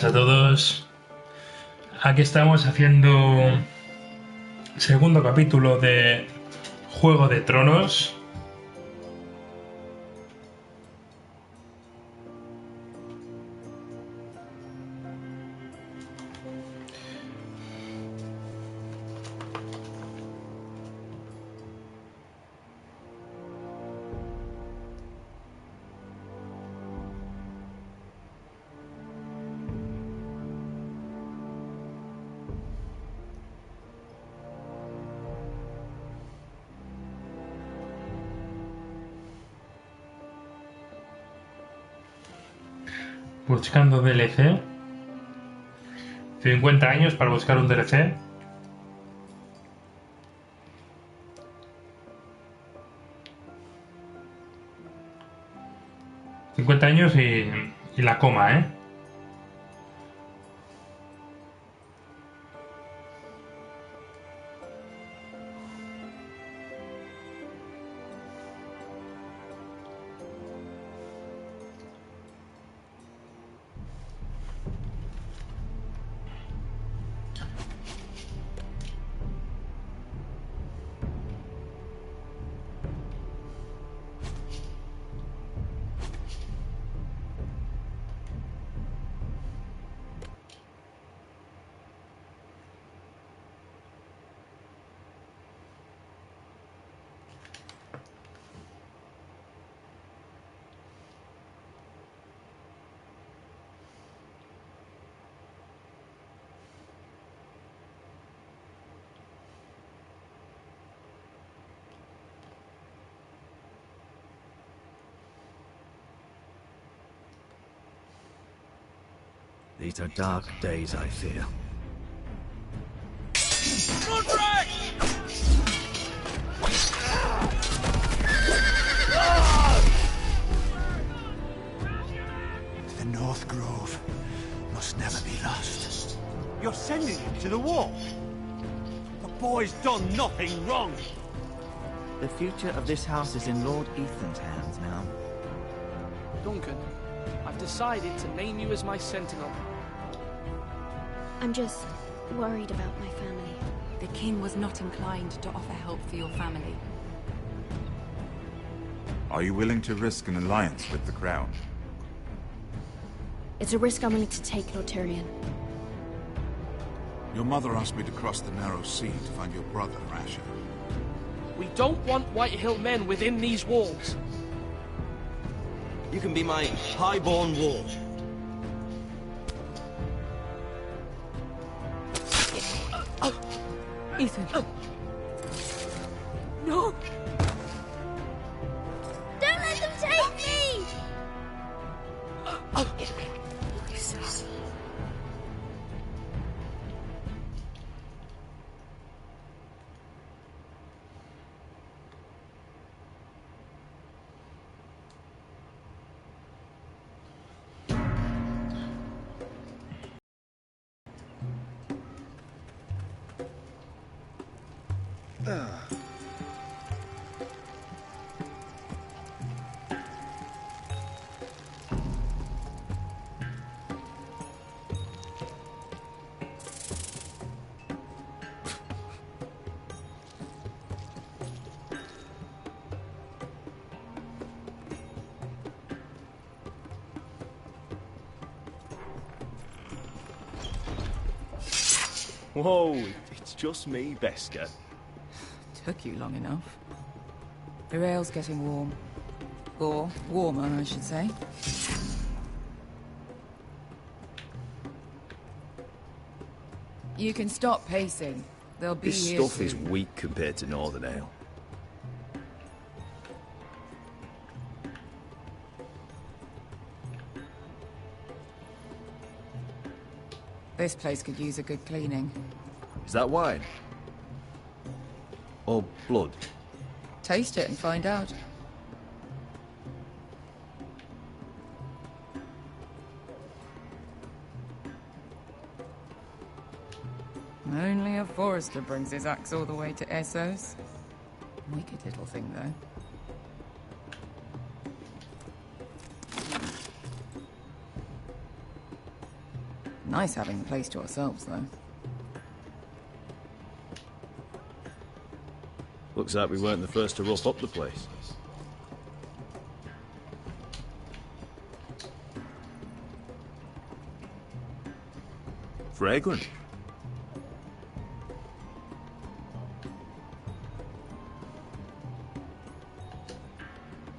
A todos, aquí estamos haciendo segundo capítulo de Juego de Tronos. Buscando DLC. 50 años para buscar un DLC. $50 y la coma, ¿eh? These are dark days, I fear. The North Grove must never be lost. You're sending him to the wall? The boy's done nothing wrong. The future of this house is in Lord Ethan's hands now. Duncan, I've decided to name you as my sentinel. I'm just worried about my family. The king was not inclined to offer help for your family. Are you willing to risk an alliance with the Crown? It's a risk I'm willing to take, Lord Tyrion. Your mother asked me to cross the narrow sea to find your brother, Asher. We don't want Whitehill men within these walls. You can be my highborn ward. Ethan. No! Don't let them take me! Jesus. Whoa, it's just me, Beska. Took you long enough. The ale's getting warm. Or warmer, I should say. You can stop pacing. They'll be This here stuff is soon. weak compared to Northern Ale. This place could use a good cleaning. Is that wine? Or blood? Taste it and find out. Only a forester brings his axe all the way to Essos. Wicked little thing, though. Nice having the place to ourselves, though. Looks like we weren't the first to rough up the place. Fragrant.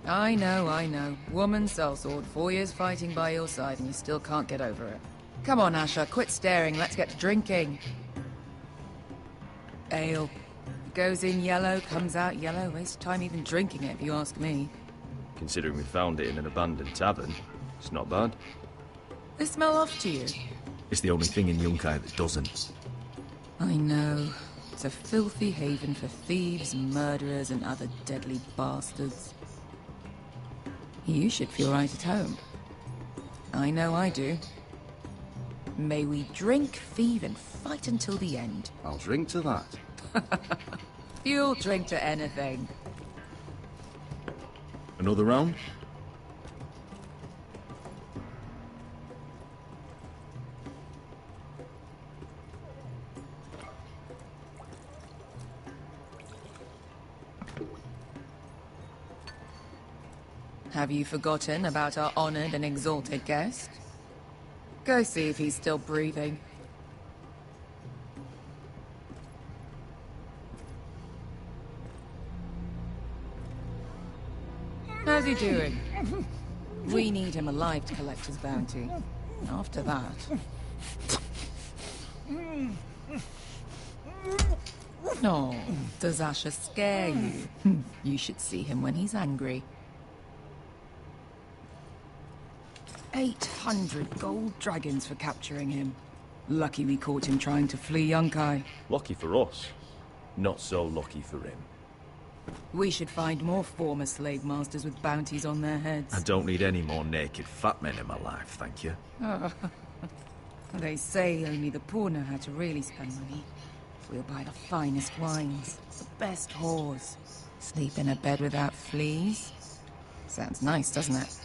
I know. Woman sellsword, 4 years fighting by your side, and you still can't get over it. Come on, Asher, quit staring. Let's get to drinking. Ale. Goes in yellow, comes out yellow. Waste time even drinking it, if you ask me. Considering we found it in an abandoned tavern, it's not bad. They smell off to you. It's the only thing in Yunkai that doesn't. I know. It's a filthy haven for thieves, murderers, and other deadly bastards. You should feel right at home. I know I do. May we drink, thieve, and fight until the end. I'll drink to that. You'll drink to anything. Another round? Have you forgotten about our honored and exalted guest? Go see if he's still breathing. How's he doing? We need him alive to collect his bounty. After that... No, does Asher scare you? You should see him when he's angry. 800 gold dragons for capturing him. Lucky we caught him trying to flee Yunkai. Lucky for us. Not so lucky for him. We should find more former slave masters with bounties on their heads. I don't need any more naked fat men in my life, thank you. They say only the poor know how to really spend money. We'll buy the finest wines, the best whores, sleep in a bed without fleas. Sounds nice, doesn't it?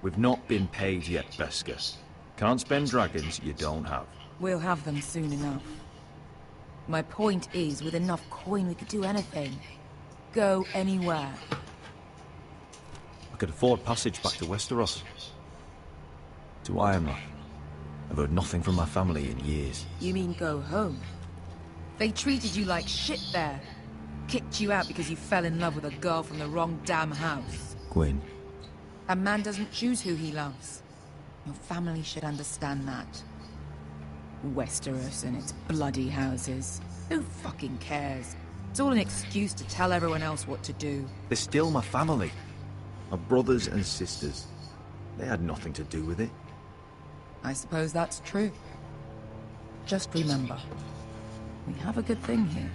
We've not been paid yet, Beskar. Can't spend dragons you don't have. We'll have them soon enough. My point is, with enough coin we could do anything. Go anywhere. I could afford passage back to Westeros. To Ironrath. I've heard nothing from my family in years. You mean go home? They treated you like shit there. Kicked you out because you fell in love with a girl from the wrong damn house. Gwyn. A man doesn't choose who he loves. Your family should understand that. Westeros and its bloody houses. Who fucking cares? It's all an excuse to tell everyone else what to do. They're still my family. My brothers and sisters. They had nothing to do with it. I suppose that's true. Just remember, we have a good thing here.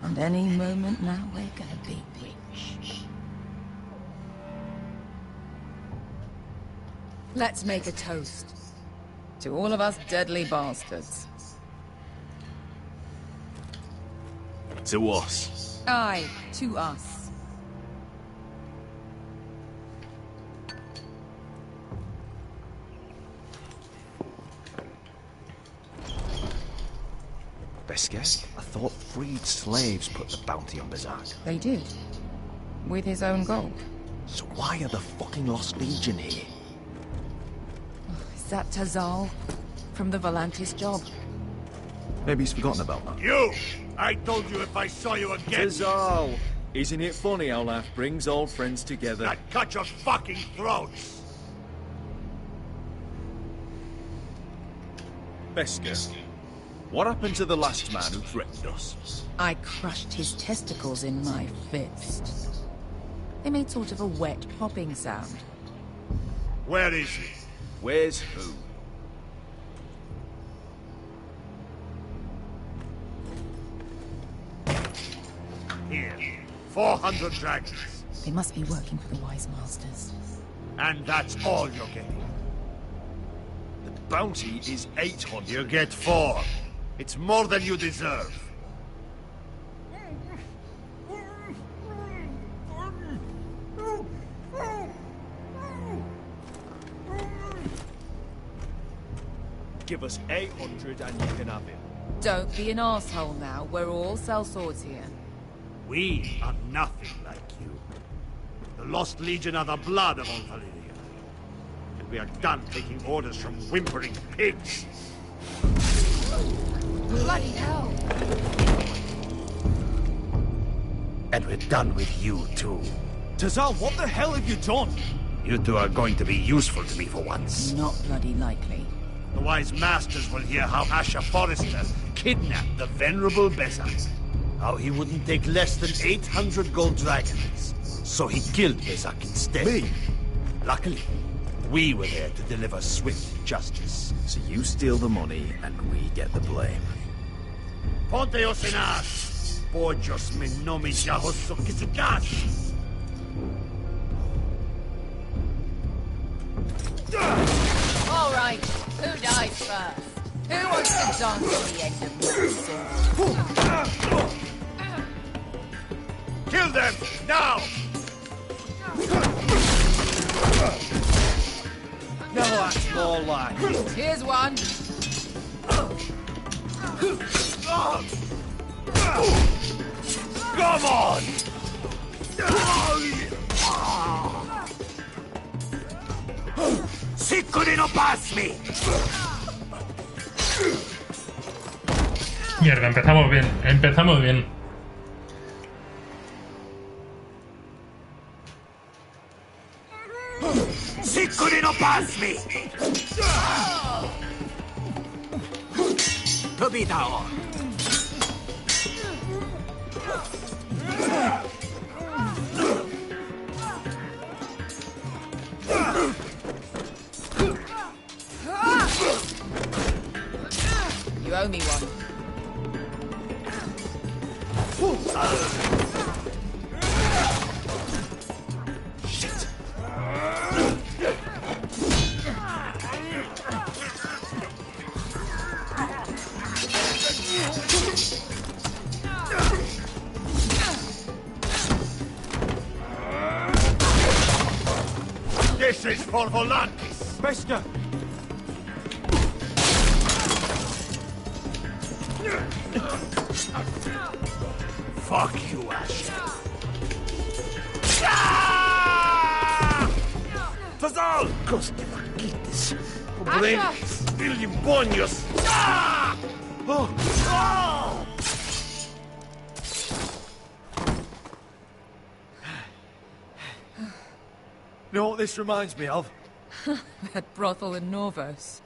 And any moment now we're gonna be rich. Let's make a toast. To all of us deadly bastards. To us. Aye, to us. Beskar? I thought freed slaves put the bounty on Berserk. They did. With his own gold. So why are the fucking Lost Legion here? Is that Tazal? From the Volantis job? Maybe he's forgotten about that. You! I told you if I saw you again... Tazal! Isn't it funny how life brings old friends together? I'd cut your fucking throats! Beskar, what happened to the last man who threatened us? I crushed his testicles in my fist. They made sort of a wet popping sound. Where is he? Where's who? Here. 400 dragons. They must be working for the Wise Masters. And that's all you're getting. The bounty is 800. You get 4. It's more than you deserve. Give us 800 and you can have him. Don't be an asshole now. We're all sellswords here. We are nothing like you. The Lost Legion are the blood of all Valyria. And we are done taking orders from whimpering pigs. Bloody hell! And we're done with you, too. Tazal, what the hell have you done? You two are going to be useful to me for once. Not bloody likely. The wise masters will hear how Asher Forrester kidnapped the venerable Bezak. How he wouldn't take less than 800 gold dragons. So he killed Bezak instead. Me? Luckily, we were there to deliver swift justice. So you steal the money and we get the blame. Ponteos en as! Pojos me nomi jahoso kisikas! All right, who dies first? Who wants to dance on the end of my sword? Kill them, now! No, that's more like it. Here's one. Come on! Siccone no pasmi! Mierda, empezamos bien, empezamos bien. Siccone no pasmi! Capitao! You owe me one. Shit! This is for Volantis! Bester! Fuck you, Ash. Tazal! Coste vaquitis. Pobrenis. Ilimbonios. You know what this reminds me of? That brothel in Norvos.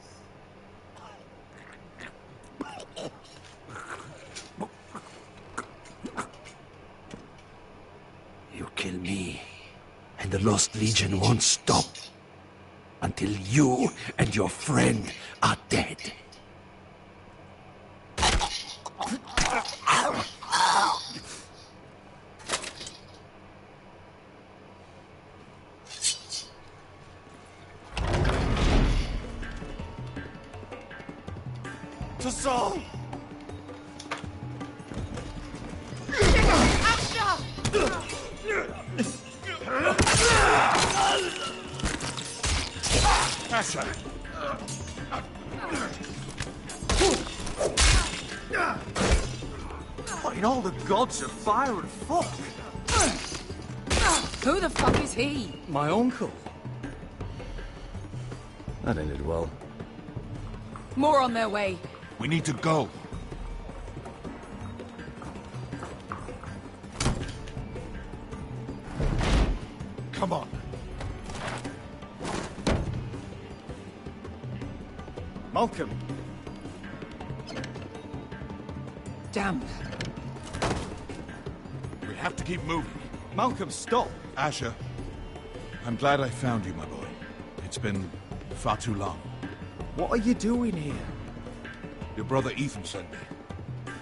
You kill me, and the Lost Legion won't stop until you and your friend are dead. Tazal! Asher! What in all the gods of fire and fuck? Who the fuck is he? My uncle. That ended well. More on their way. We need to go. Come on. Malcolm. Damn. We have to keep moving. Malcolm, stop. Asher, I'm glad I found you, my boy. It's been far too long. What are you doing here? Your brother Ethan sent me.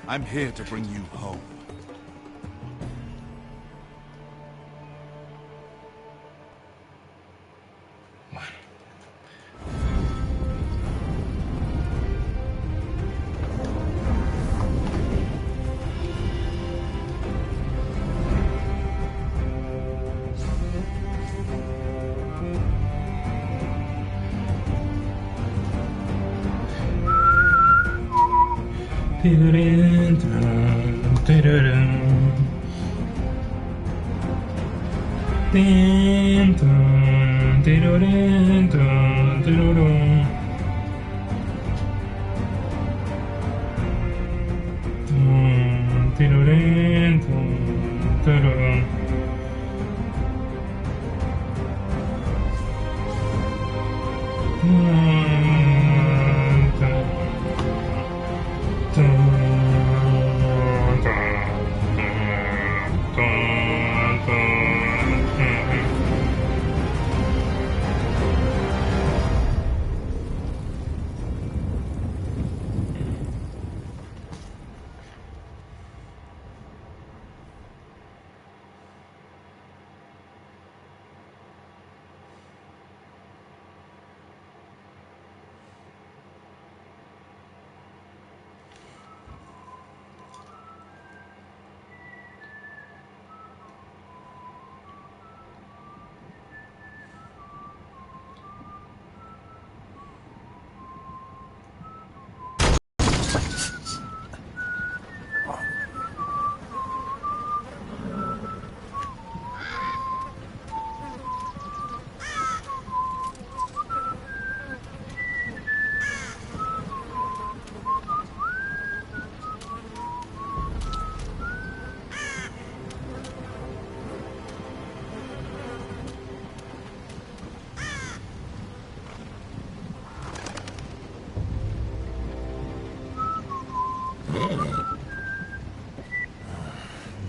I'm here to bring you home.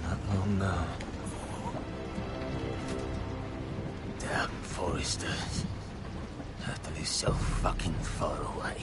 Not long now. Damn foresters. Turtle is so fucking far away.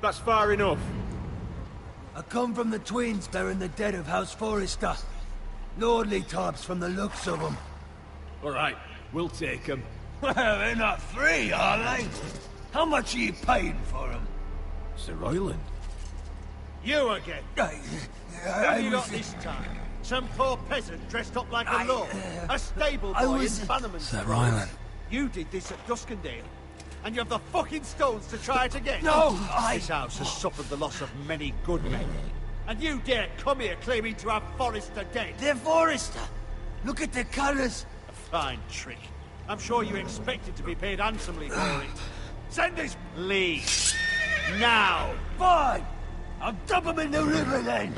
That's far enough. I come from the twins. They're in the dead of House Forrester. Lordly types from the looks of them. All right, we'll take them. Well, they're not free, are they? How much are you paying for them? Sir Royland. You again. Who have you got was- this time? Some poor peasant dressed up like a lord? A stable boy in Bannerman's Sir Royland. You did this at Duskendale, and you have the fucking stones to try it again? No, This house has suffered the loss of many good men. And you dare come here claiming to have Forrester dead? They're Forrester. Look at the colours. A fine trick. I'm sure you expected to be paid handsomely for it. Send this... Leave. Now. Fine. I'll dump them in the river then.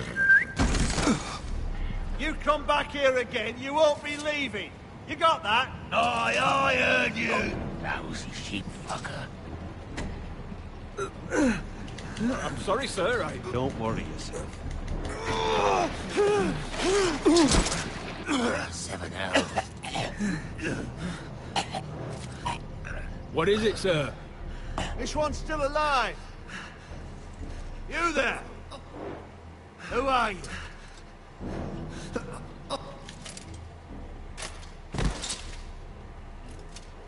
You come back here again, you won't be leaving. You got that? Aye, I heard you. Lousy sheep fucker. I'm sorry, sir. Don't worry yourself. 7 hours. What is it, sir? This one's still alive. You there? Who are you?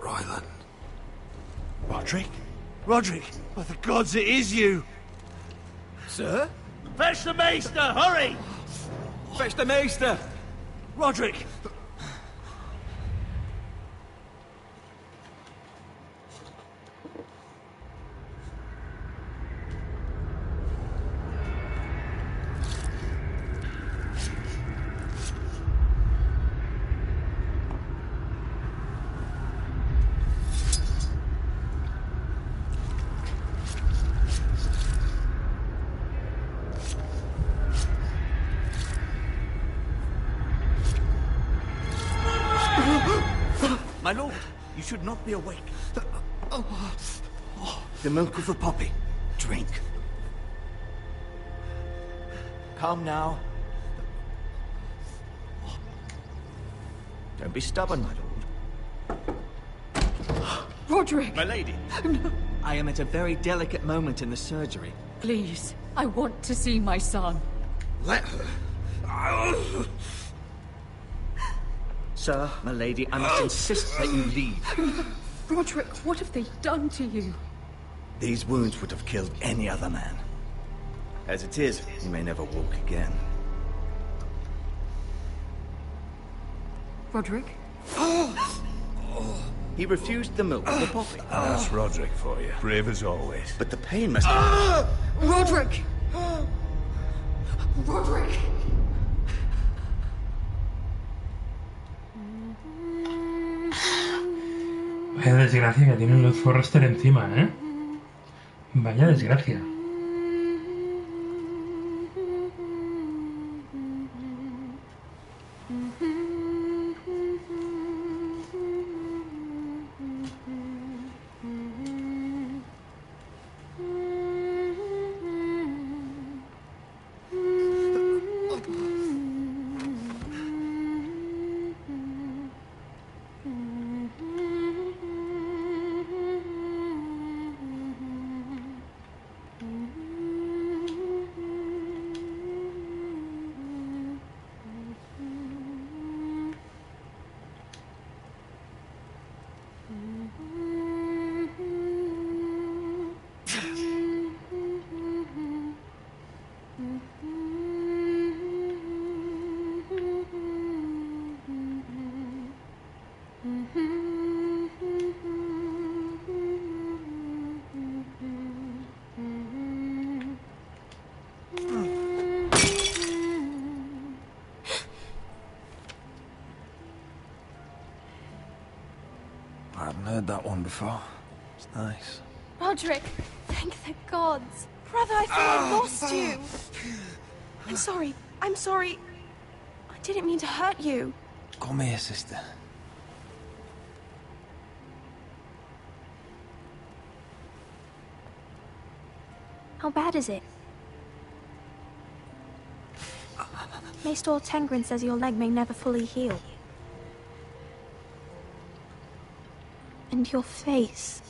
Ryland. Roderick? Roderick? By the gods, it is you! Sir? Fetch the maester, hurry! Fetch the maester! Roderick! My lord, you should not be awake. The milk of the poppy. Drink. Calm now. Don't be stubborn, my lord. Roderick! My lady. No. I am at a very delicate moment in the surgery. Please, I want to see my son. Let her. Sir, my lady, I must insist that you leave. Roderick, what have they done to you? These wounds would have killed any other man. As it is, he may never walk again. Roderick? He refused the milk of the poppy. That's Roderick for you. Brave as always. But the pain must... Roderick! Roderick! Vaya desgracia que tiene Luz Forrester encima, ¿eh? Vaya desgracia. I hadn't heard that one before. It's nice. Roderick, thank the gods. Brother, I thought I lost you. I'm sorry. I'm sorry. I didn't mean to hurt you. Come here, sister. How bad is it? Maester Tengrin says your leg may never fully heal. And your face.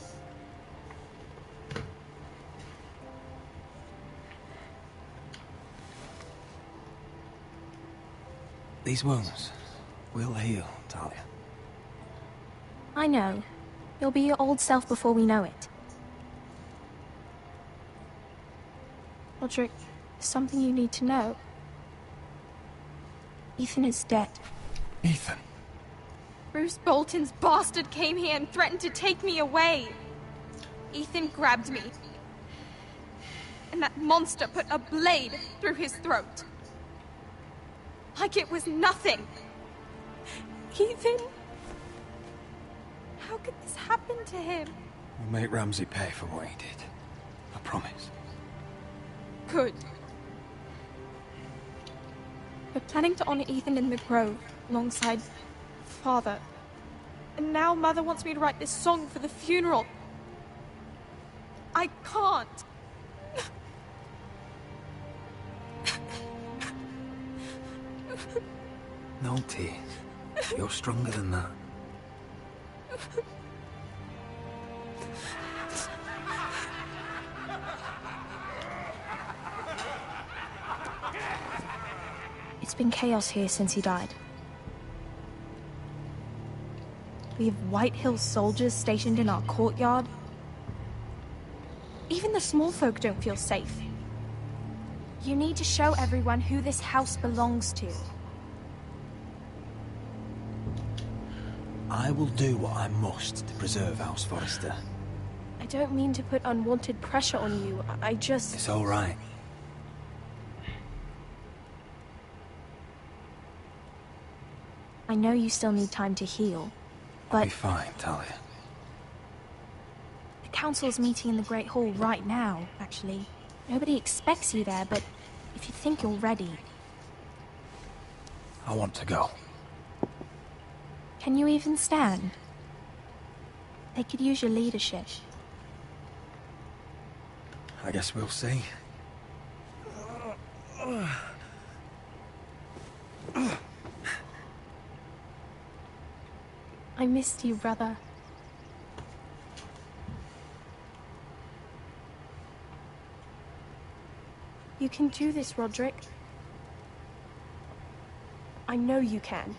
These wounds will heal, Talia. I know. You'll be your old self before we know it. Roderick, there's something you need to know. Ethan is dead. Ethan? Bruce Bolton's bastard came here and threatened to take me away. Ethan grabbed me. And that monster put a blade through his throat. Like it was nothing. Ethan... How could this happen to him? We'll make Ramsay pay for what he did. I promise. Good. We're planning to honor Ethan in the Grove, alongside Father. And now Mother wants me to write this song for the funeral. I can't. No tears. You're stronger than that. It's been chaos here since he died. We have White Hill soldiers stationed in our courtyard. Even the small folk don't feel safe. You need to show everyone who this house belongs to. I will do what I must to preserve House Forrester. I don't mean to put unwanted pressure on you. I just... It's all right. I know you still need time to heal, I'll but... be fine, Talia. The council's meeting in the Great Hall right now, actually. Nobody expects you there, but if you think you're ready... I want to go. Can you even stand? They could use your leadership. I guess we'll see. I missed you, brother. You can do this, Roderick. I know you can.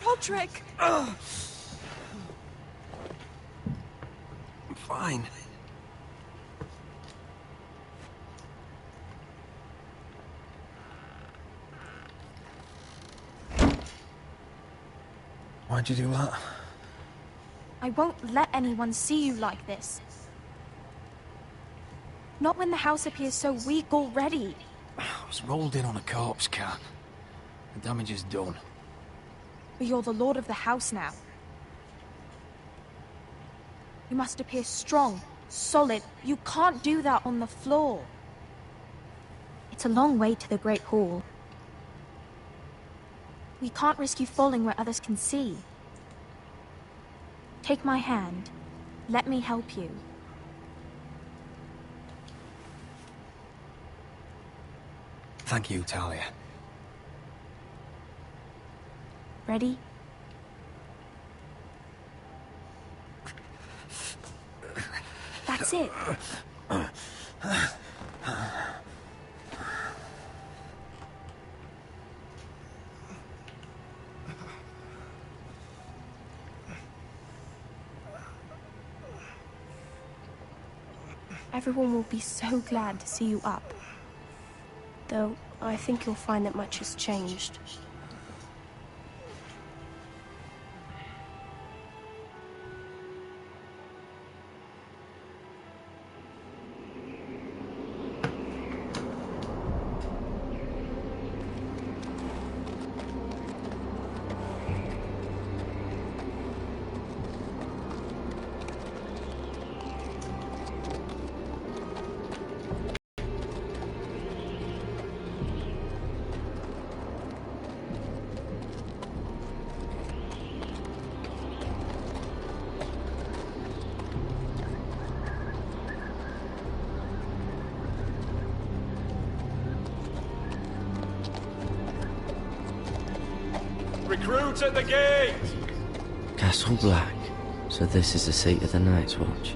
Roderick! I'm fine. Why'd you do that? I won't let anyone see you like this. Not when the house appears so weak already. I was rolled in on a corpse cart. The damage is done. But you're the lord of the house now. You must appear strong, solid. You can't do that on the floor. It's a long way to the Great Hall. We can't risk you falling where others can see. Take my hand. Let me help you. Thank you, Talia. Ready? That's it. Everyone will be so glad to see you up. Though, I think you'll find that much has changed. Recruits at the gate! Castle Black. So this is the seat of the Night's Watch.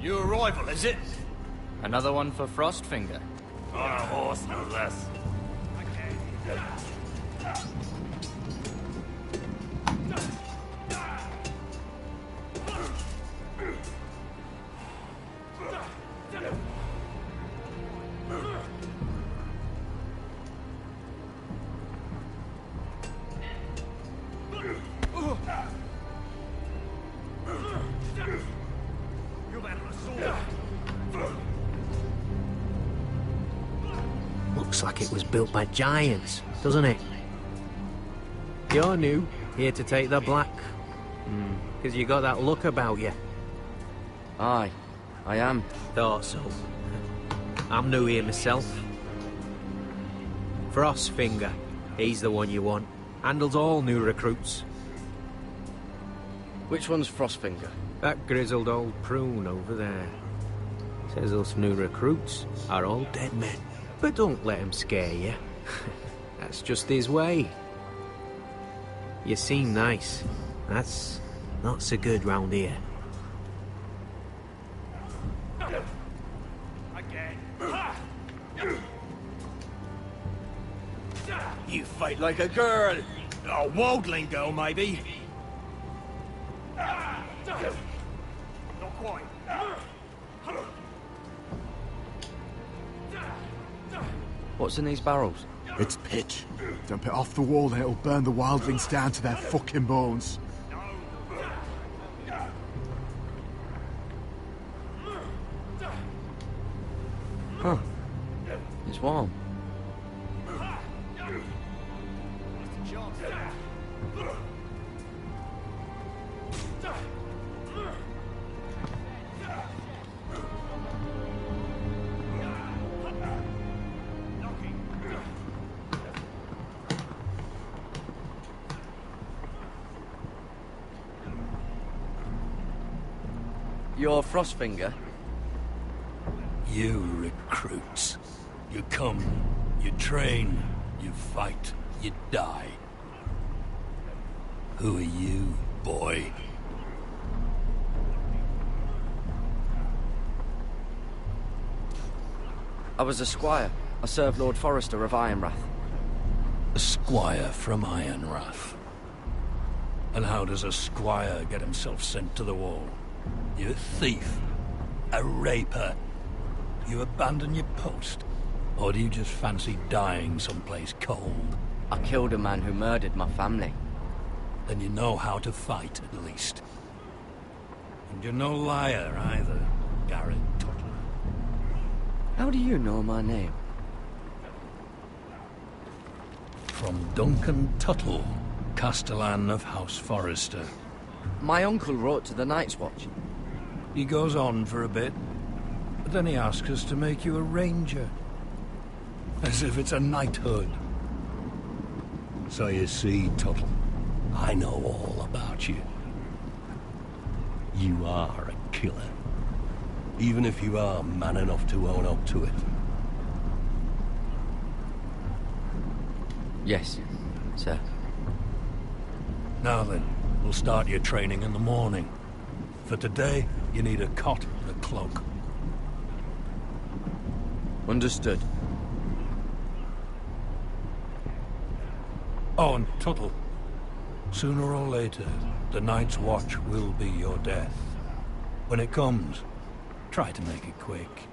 New arrival, is it? Another one for Frostfinger. On a horse, no less. Looks like it was built by giants, doesn't it? You're new, here to take the black. Because you got that look about you. Aye, I am. Thought so. I'm new here myself. Frostfinger, he's the one you want. Handles all new recruits. Which one's Frostfinger? That grizzled old prune over there. Says us new recruits are all dead men. But don't let him scare you. That's just his way. You seem nice. That's not so good round here. You fight like a girl. A wildling girl, maybe. Not quite. What's in these barrels? It's pitch. Dump it off the wall and it'll burn the wildlings down to their fucking bones. Huh. It's warm. You're Frostfinger? You recruits. You come, you train, you fight, you die. Who are you, boy? I was a squire. I served Lord Forrester of Ironrath. A squire from Ironrath. And how does a squire get himself sent to the wall? You a thief? A raper? You abandon your post? Or do you just fancy dying someplace cold? I killed a man who murdered my family. Then you know how to fight, at least. And you're no liar, either, Garrett Tuttle. How do you know my name? From Duncan Tuttle, Castellan of House Forrester. My uncle wrote to the Night's Watch. He goes on for a bit, but then he asks us to make you a ranger. As if it's a knighthood. So you see, Tuttle, I know all about you. You are a killer. Even if you are man enough to own up to it. Yes, sir. Now then, we'll start your training in the morning. For today, you need a cot and a cloak. Understood. Oh, and Tuttle. Sooner or later, the Night's Watch will be your death. When it comes, try to make it quick.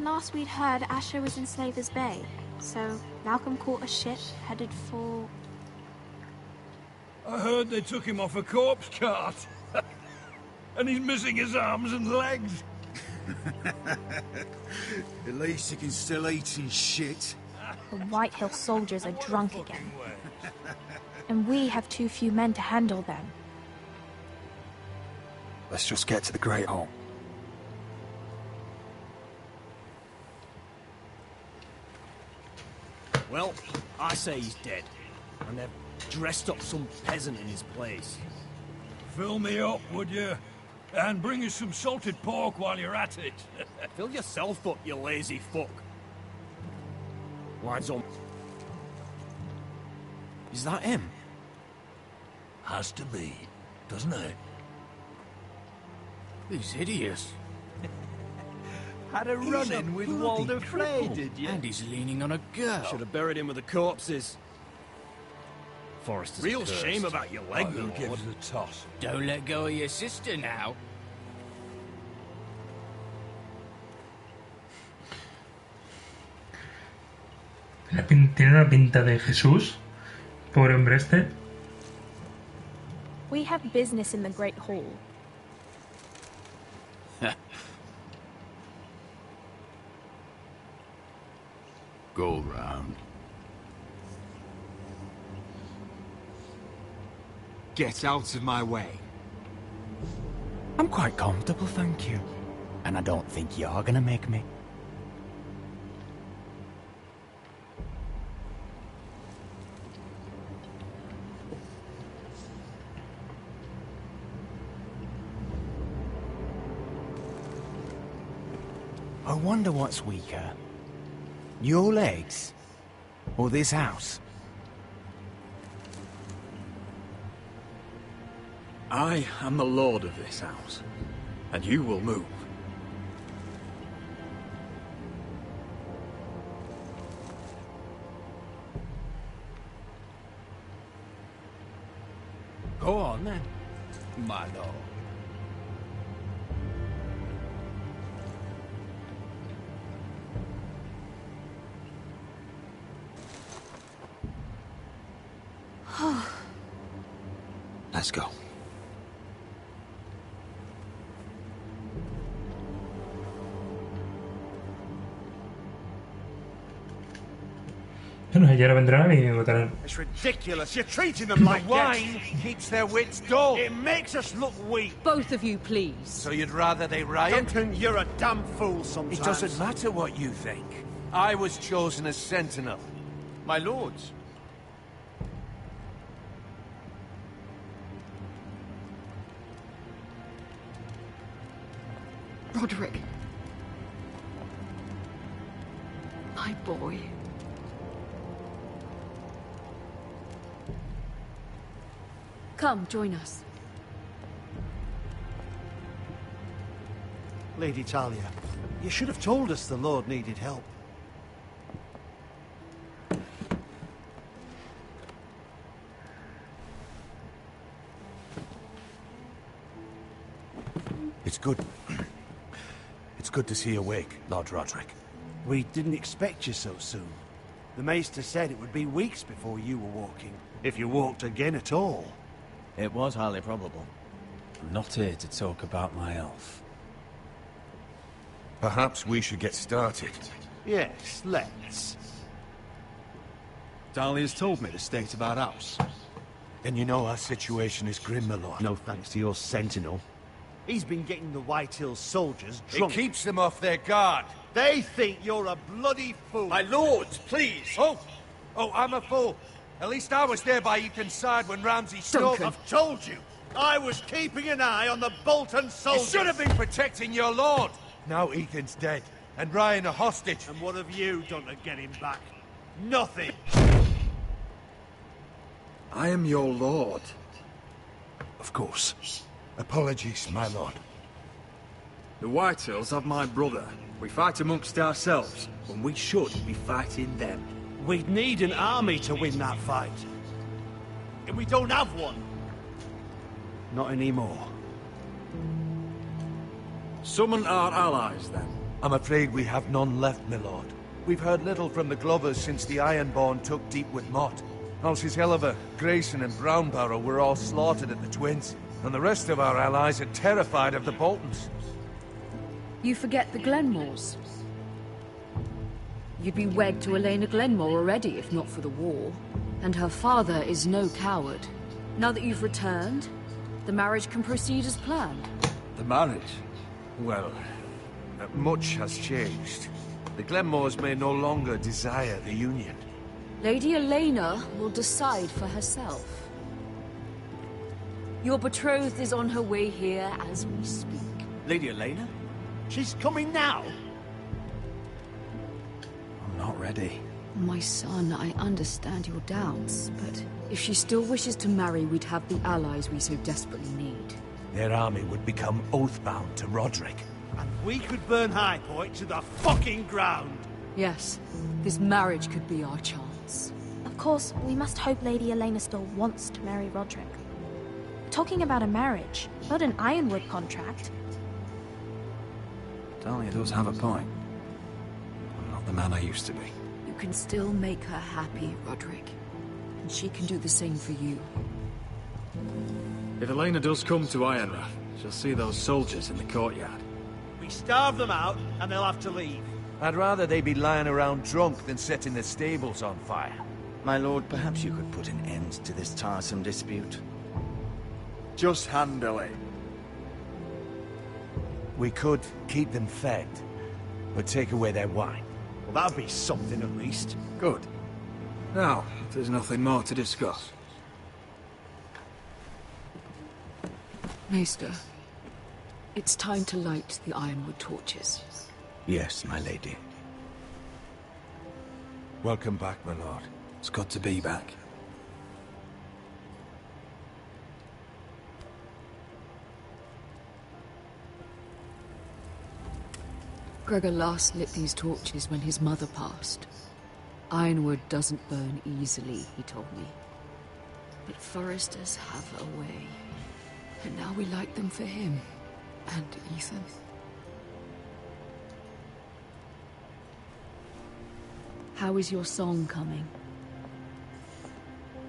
Last we'd heard, Asher was in Slaver's Bay, so Malcolm caught a ship headed for... I heard they took him off a corpse cart. And he's missing his arms and legs. At least he can still eat his shit. The White Hill soldiers are drunk again. And we have too few men to handle them. Let's just get to the Great Hall. Well, I say he's dead. And they've dressed up some peasant in his place. Fill me up, would you? And bring us some salted pork while you're at it. Fill yourself up, you lazy fuck. Lights on. Is that him? Has to be, doesn't it? He's hideous. Had a run-in with Walder Frey, did you? And he's leaning on a girl. Should have buried him with the corpses. Forrester's real cursed. Shame about your leg, Who gives the toss? Don't let go of your sister now. Tiene una pinta de Jesús, pobre hombre este. We have business in the Great Hall. Go round. Get out of my way. I'm quite comfortable, thank you. And I don't think you're gonna make me. I wonder what's weaker. Your legs? Or this house? I am the lord of this house, and you will move. Go on, then, my lord. Let's go. Bueno, y ahora vendrán y me matarán. It's ridiculous. You're treating them like Wine keeps their wits dull. It makes us look weak. Both of you, please. So you'd rather they riot? Duncan, you're a damn fool sometimes. It doesn't matter what you think. I was chosen as sentinel. My lords. Roderick. My boy. Come, join us. Lady Talia, you should have told us the Lord needed help. It's good. It's good to see you awake, Lord Roderick. We didn't expect you so soon. The Maester said it would be weeks before you were walking, if you walked again at all. It was highly probable. I'm not here to talk about my elf. Perhaps we should get started. Yes, let's. Talia's told me the state of our house. Then you know our situation is grim, my lord. No thanks to your sentinel. He's been getting the White Hills soldiers drunk. It keeps them off their guard. They think you're a bloody fool. My lords, please! Oh, I'm a fool. At least I was there by Ethan's side when Ramsay stole... I've told you. I was keeping an eye on the Bolton You soldiers. should have been protecting your lord. Now Ethan's dead, and Ryan a hostage. And what have you done to get him back? Nothing. I am your lord. Of course. Apologies, my lord. The Whitehills have my brother. We fight amongst ourselves, when we should be fighting them. We'd need an army to win that fight. And we don't have one. Not anymore. Summon our allies, then. I'm afraid we have none left, my lord. We've heard little from the Glovers since the Ironborn took Deepwood Mott. Halsey's Helliver, Grayson and Brownbarrow were all slaughtered at the Twins, and the rest of our allies are terrified of the Boltons. You forget the Glenmores. You'd be wed to Elena Glenmore already, if not for the war. And her father is no coward. Now that you've returned, the marriage can proceed as planned. The marriage? Well, much has changed. The Glenmores may no longer desire the union. Lady Elena will decide for herself. Your betrothed is on her way here as we speak. Lady Elena? She's coming now. I'm not ready. My son, I understand your doubts, but if she still wishes to marry, we'd have the allies we so desperately need. Their army would become oathbound to Roderick. And we could burn High Point to the fucking ground. Yes, this marriage could be our chance. Of course, we must hope Lady Elena still wants to marry Roderick. We're talking about a marriage, not an Ironwood contract. Talia does have a point. I'm not the man I used to be. You can still make her happy, Roderick. And she can do the same for you. If Elena does come to Ironrath, she'll see those soldiers in the courtyard. We starve them out, and they'll have to leave. I'd rather they be lying around drunk than setting the stables on fire. My lord, perhaps you could put an end to this tiresome dispute. Just handle it. We could keep them fed, but take away their wine. Well, that'd be something at least. Good. Now, if there's nothing more to discuss. Maester, it's time to light the Ironwood torches. Yes, my lady. Welcome back, my lord. It's good to be back. Gregor last lit these torches when his mother passed. Ironwood doesn't burn easily, he told me. But Foresters have a way. And now we like them for him. And Ethan. How is your song coming?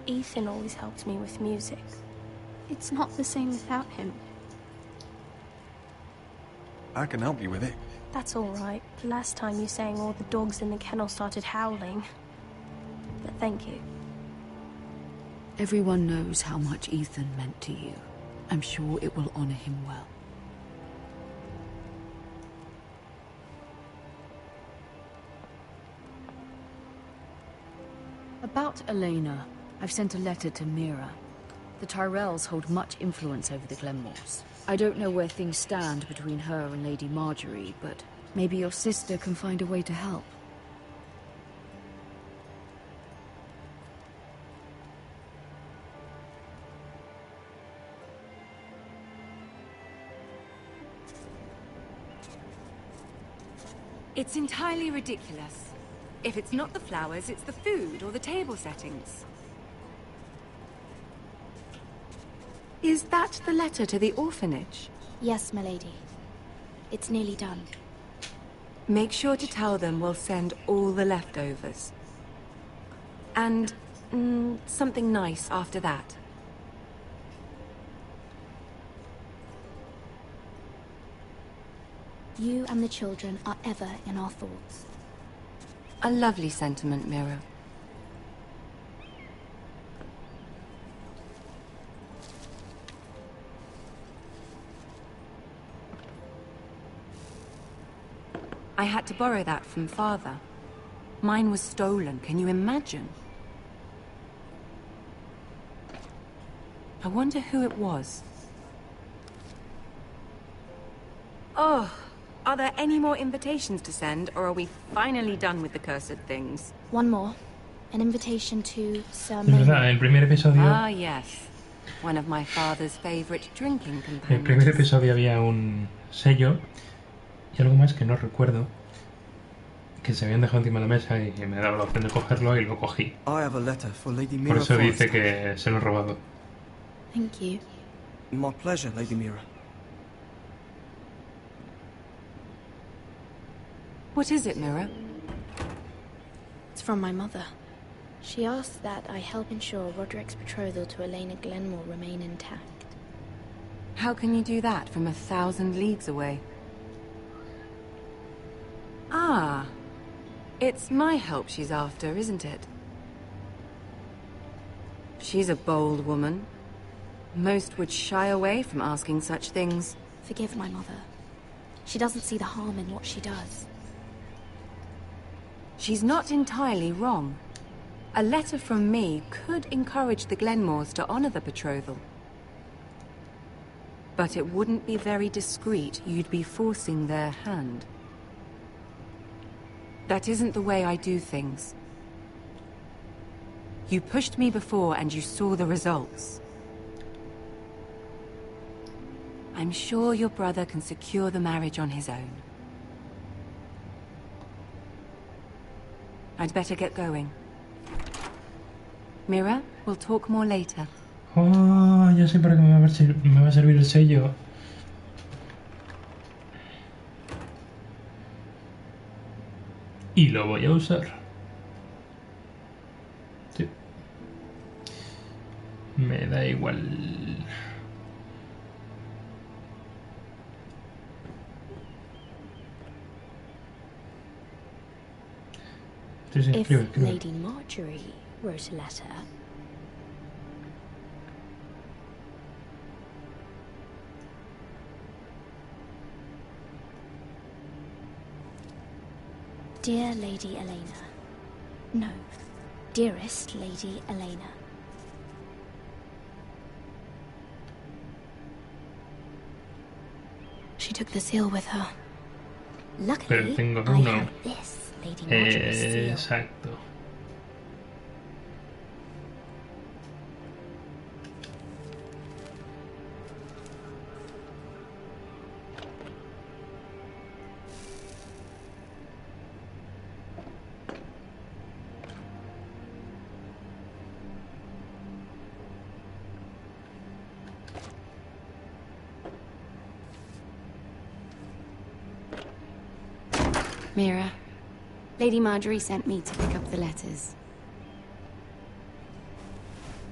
Ethan always helps me with music. It's not the same without him. I can help you with it. That's all right. Last time you sang, all the dogs in the kennel started howling. But thank you. Everyone knows how much Ethan meant to you. I'm sure it will honor him well. About Elena, I've sent a letter to Mira. The Tyrells hold much influence over the Glenmores. I don't know where things stand between her and Lady Marjorie, but maybe your sister can find a way to help. It's entirely ridiculous. If it's not the flowers, it's the food or the table settings. Is that the letter to the orphanage? Yes, milady. It's nearly done. Make sure to tell them we'll send all the leftovers. And something nice after that. You and the children are ever in our thoughts. A lovely sentiment, Mira. I had to borrow that from Father. Mine was stolen, can you imagine? I wonder who it was. Oh, are there any more invitations to send, or are we finally done with the cursed things? One more. An invitation to Sir Es verdad, el primer episodio... Ah, yes. One of my father's favorite drinking companions. En el primer episodio había un sello y algo más que no recuerdo, que se habían dejado encima de la mesa y me daba la opción de cogerlo y lo cogí. I have a letter for Lady Por Mira eso dice Forrester. que se lo he robado. Thank you. My pleasure, Lady Mira. What is it, Mira? It's from my mother. She asked that I help ensure Roderick's betrothal to Elena Glenmore remain intact. How can you do that from 1,000 leagues away? Ah, it's my help she's after, isn't it? She's a bold woman. Most would shy away from asking such things. Forgive my mother. She doesn't see the harm in what she does. She's not entirely wrong. A letter from me could encourage the Glenmores to honor the betrothal. But it wouldn't be very discreet. You'd be forcing their hand. That isn't the way I do things. You pushed me before and you saw the results. I'm sure your brother can secure the marriage on his own. I'd better get going. Mira, we'll talk more later. Oh, ya sé para qué me va a servir el sello. Y lo voy a usar. Sí. Me da igual. Sí, sí, If escribe. Lady Marjorie wrote a letter... Dear Lady Elena. No, dearest Lady Elena. She took the seal with her. Luckily, Pero tengo I uno. have this Lady Marjorie's seal. Exacto. Mira, Lady Marjorie sent me to pick up the letters.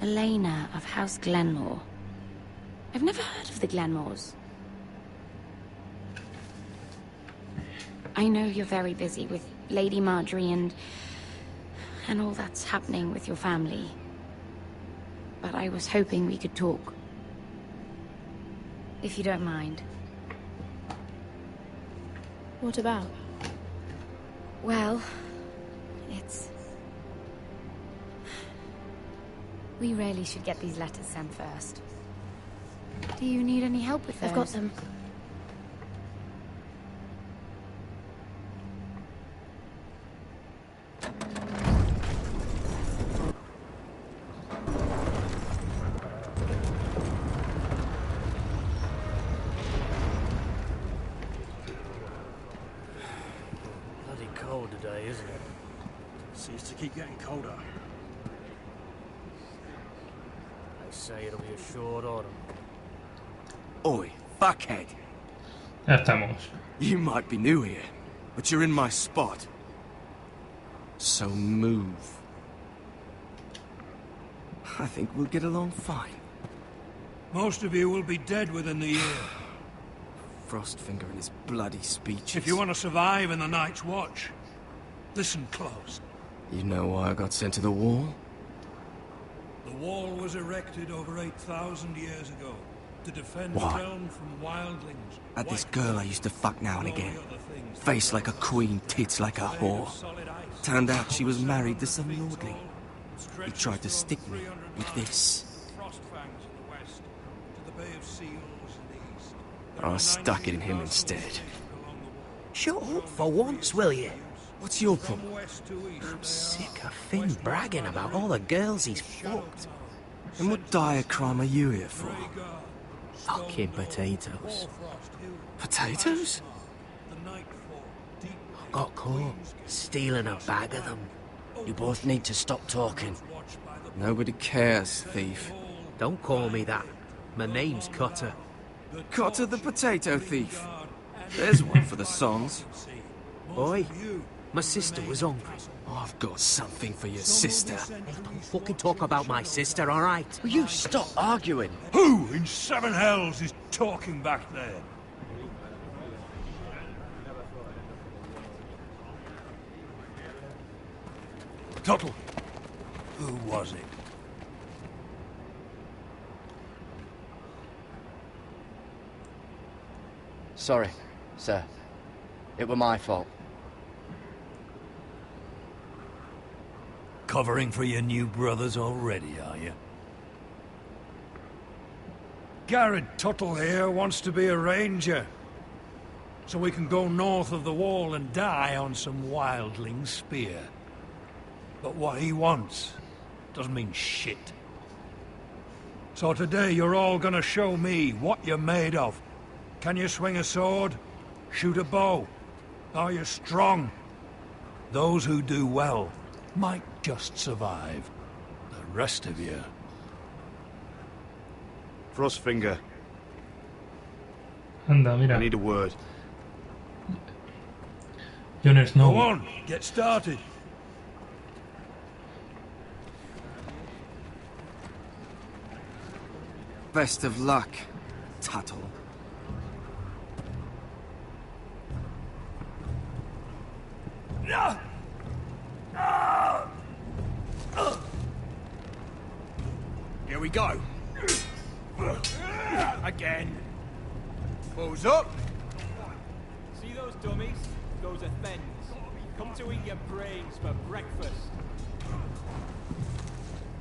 Elena of House Glenmore. I've never heard of the Glenmores. I know you're very busy with Lady Marjorie and all that's happening with your family. But I was hoping we could talk. If you don't mind. What about? Well, it's... We really should get these letters sent first. Do you need any help with those? I've got them. Bloody cold today, isn't it? Seems to keep getting colder. They say it'll be a short autumn. Oi, fuckhead. Ya estamos. You might be new here, but you're in my spot. So move. I think we'll get along fine. Most of you will be dead within the year. Frostfinger and his bloody speeches. If you want to survive in the Night's Watch, listen close. You know why I got sent to the wall? The wall was erected over 8,000 years ago to defend Why? the realm from wildlings. Had this girl I used to fuck now and again. Face like a queen, tits like a whore. Turned out she was married to some lordling. He tried to stick me with this. I stuck it in him instead. Shut up for once, will you? What's your problem? I'm sick of Finn bragging about all the girls he's fucked. And what dire crime are you here for? Fucking potatoes. Potatoes? Got caught stealing a bag of them. You both need to stop talking. Nobody cares, thief. Don't call me that. My name's Cutter. Cotter the potato thief. There's one for the songs. Oi, my sister was hungry. I've got something for your sister. Hey, don't fucking talk about my sister, alright? Will you stop arguing? Who in seven hells is talking back there? Tuttle, who was it? Sorry, sir. It were my fault. Covering for your new brothers already, are you? Garrett Tuttle here wants to be a ranger. So we can go north of the wall and die on some wildling spear. But what he wants doesn't mean shit. So today you're all gonna show me what you're made of. Can you swing a sword? Shoot a bow? Are you strong? Those who do well might just survive. The rest of you... Frostfinger. Anda, mira. I need a word. Jon Snow. Go on, get started. Best of luck, Tuttle. Here we go. Again. Balls up. See those dummies? Those are Thens. Come to eat your brains for breakfast.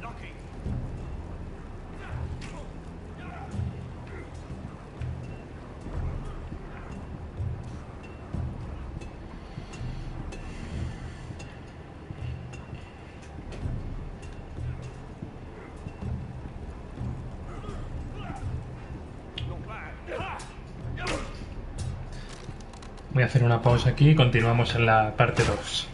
Knocking. Voy a hacer una pausa aquí y continuamos en la parte 2.